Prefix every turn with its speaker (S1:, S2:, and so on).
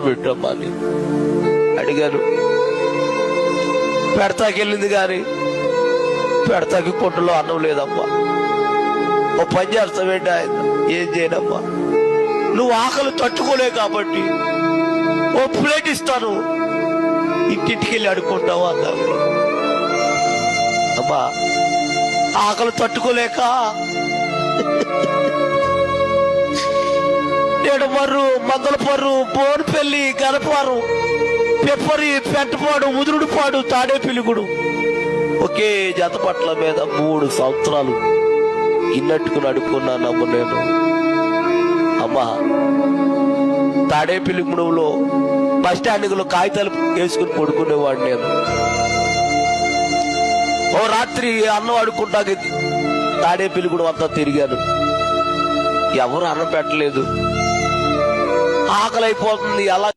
S1: పెట్టమ్మా అని అడిగాను. పెడతాకెళ్ళింది కానీ పెడతాకి పొట్టులో అన్నం లేదమ్మా. ఓ పని చేస్తావేంటి ఆయన, ఏం చేయనమ్మా, నువ్వు ఆకలి తట్టుకోలే కాబట్టి ఓ ప్లేట్ ఇస్తాను, ఇంటింటికి వెళ్ళి అడుక్కుంటావు అన్నావు. అమ్మా ఆకలి తట్టుకోలేక నేడమర్రు, మందలపర్రు, బోన్పల్లి, గనపారు, పెప్పరి, పెంటపాడు, ముదురుడుపాడు, తాడేపిలుగుడు ఒకే జత పట్ల మీద 3 సంవత్సరాలు ఇన్నట్టుకుని అడుక్కున్నానమ్మ నేను. అమ్మా తాడేపిలుగుడులో బస్టాండ్లో కాగితాలు వేసుకుని పడుకునేవాడు నేను. ఓ రాత్రి అన్నం అడుక్కుంటాకి తాడేపిలుగుడు అంతా తిరిగాను, ఎవరు అన్నం పెట్టలేదు, ఆకలి అయిపోతుంది. అలా